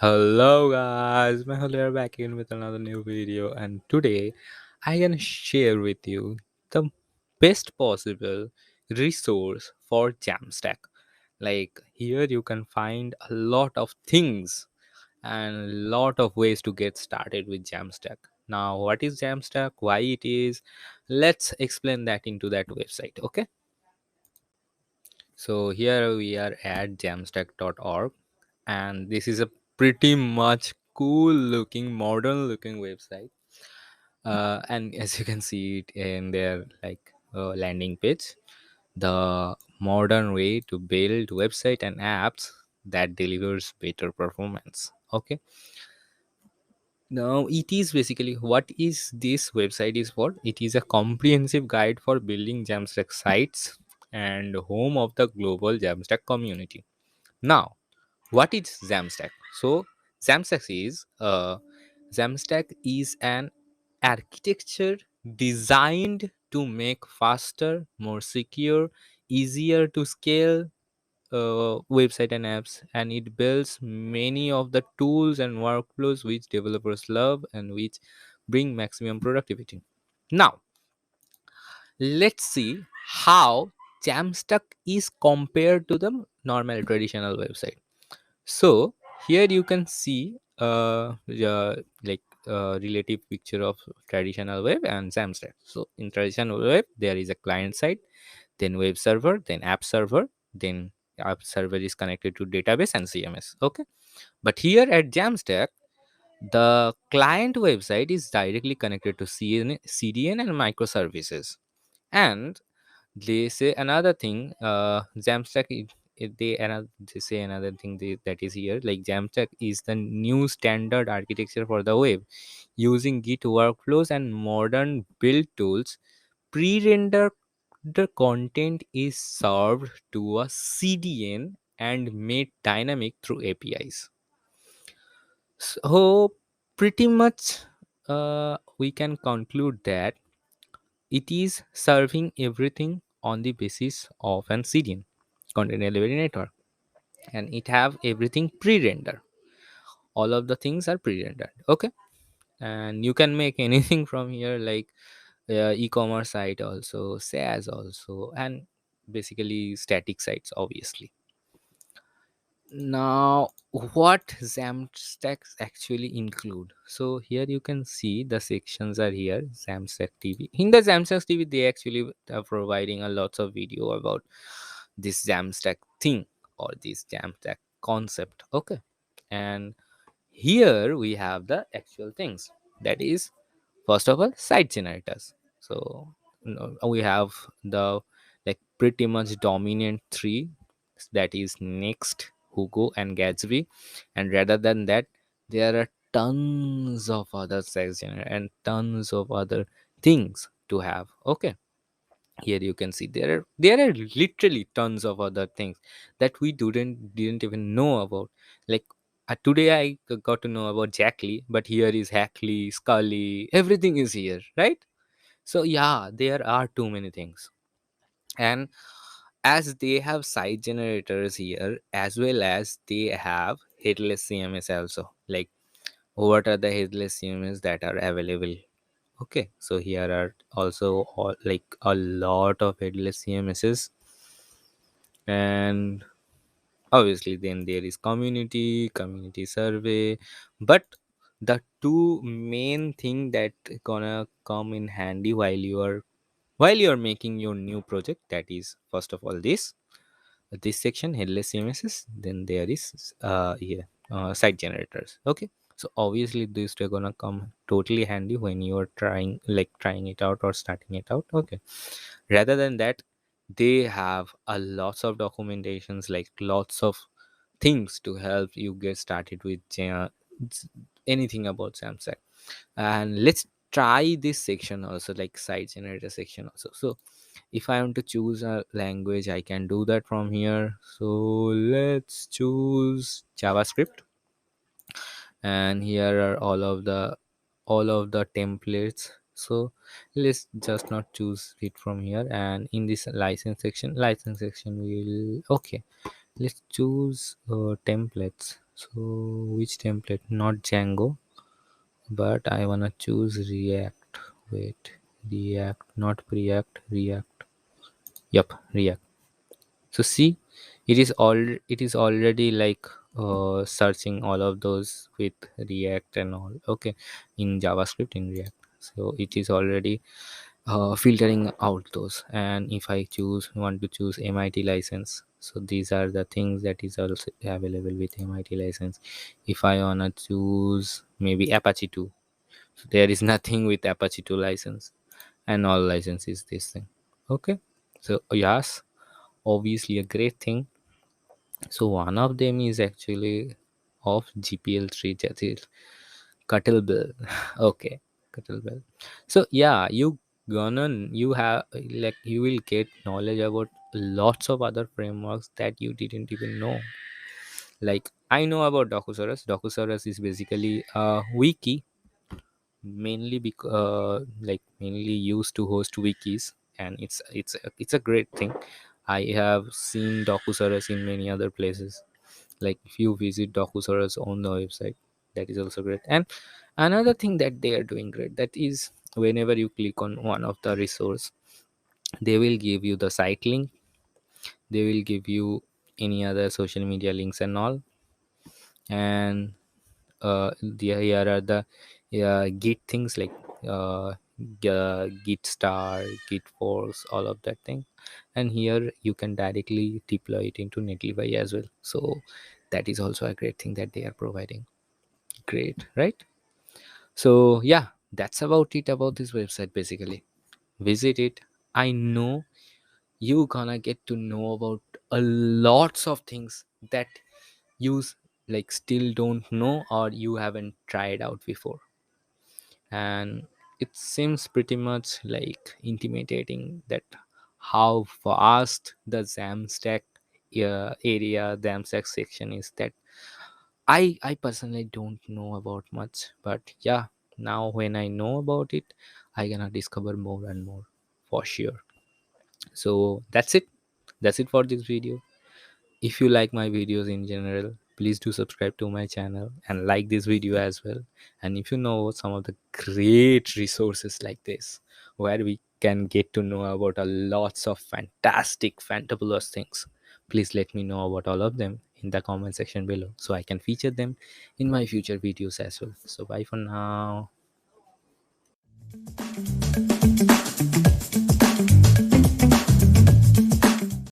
Hello guys, Mehul here back in with another new video, and today I can share with you the best possible resource for Jamstack. Like here you can find a lot of things and a lot of ways to get started with Jamstack. Now what is Jamstack, why it is, let's explain that into that website. Okay, so here we are at jamstack.org, and this is a pretty much cool looking, modern looking website. And as you can see it in their landing page, the modern way to build website and apps that delivers better performance. Okay, now it is basically what is this website is for. It is a comprehensive guide for building Jamstack sites and home of the global Jamstack community. Now, what is Jamstack? So, Jamstack is Jamstack is an architecture designed to make faster, more secure, easier to scale website and apps, and it builds many of the tools and workflows which developers love and which bring maximum productivity. Now, let's see how Jamstack is compared to the normal traditional website. So here you can see relative picture of traditional web and Jamstack. So in traditional web there is a client side, then web server, then app server, then app server is connected to database and CMS. Okay, but here at Jamstack the client website is directly connected to CDN and microservices. And they say another thing, Jamstack they say another thing that is here, like Jamstack is the new standard architecture for the web, using Git workflows and modern build tools. Pre-render the content is served to a CDN and made dynamic through APIs. So pretty much we can conclude that it is serving everything on the basis of an CDN, content delivery network, and it have everything pre-rendered. All of the things are pre-rendered. Okay, and you can make anything from here, like e-commerce site also, SaaS also, and basically static sites, obviously. Now, what Jamstacks actually include? So here you can see the sections are here. Jamstack TV. In the Jamstack TV, they actually are providing a lots of video about this Jamstack thing or this Jamstack concept. Okay, and here we have the actual things. That is, first of all, site generators. So we have the pretty much dominant three, that is Next, Hugo, and Gatsby. And rather than that, there are tons of other site generators and tons of other things to have. Okay, here you can see there are literally tons of other things that we didn't even know about. Like today I got to know about Jackly, but here is Hackley, Scully, everything is here, right? So yeah, there are too many things. And as they have site generators here, as well as they have headless CMS also. Like what are the headless CMS that are available? Okay, so here are also a lot of headless CMSs, and obviously then there is community survey. But the two main thing that gonna come in handy while you're making your new project, that is first of all this section, headless CMSs, then there is site generators. Okay, so obviously these two are gonna come totally handy when you are trying it out or starting it out. Okay, rather than that, they have a lots of documentations, like lots of things to help you get started with anything about Samsung. And let's try this section also, like site generator section also. So if I want to choose a language, I can do that from here. So let's choose JavaScript, and here are all of the templates. So let's just not choose it from here, and in this license section we'll, okay, let's choose templates. So which template? Not Django, but I wanna choose React. Wait, React, not Preact, React. Yup, React. So see, it is already like searching all of those with React and all. Okay, in JavaScript in React. So it is already filtering out those. And if I want to choose MIT license, so these are the things that is also available with MIT license. If I wanna choose maybe Apache 2, so there is nothing with Apache 2 license, and all license is this thing. Okay, so yes, obviously a great thing. So one of them is actually of GPL3, that is Kettlebell. Okay, Kettlebell. So yeah, you have like you will get knowledge about lots of other frameworks that you didn't even know. Like I know about Docusaurus. Docusaurus is basically a wiki, mainly like mainly used to host wikis, and it's a great thing. I have seen Docusaurus in many other places. Like if you visit Docusaurus on the website, that is also great. And another thing that they are doing great, that is whenever you click on one of the resource, they will give you the site link, they will give you any other social media links and all. And here are the git things like git star, git force, all of that thing. And here you can directly deploy it into Netlify as well. So that is also a great thing that they are providing. Great, right? So yeah, that's about it about this website. Basically visit it. I know you gonna get to know about a lots of things that you like still don't know or you haven't tried out before. And it seems pretty much like intimidating that how vast the Jamstack area, Jamstack section is, that I personally don't know about much. But yeah, now when I know about it, I gonna discover more and more for sure. So that's it for this video. If you like my videos in general, please do subscribe to my channel and like this video as well. And if you know some of the great resources like this, where we can get to know about a lots of fantastic fantabulous things, please let me know about all of them in the comment section below, so I can feature them in my future videos as well. So bye for now.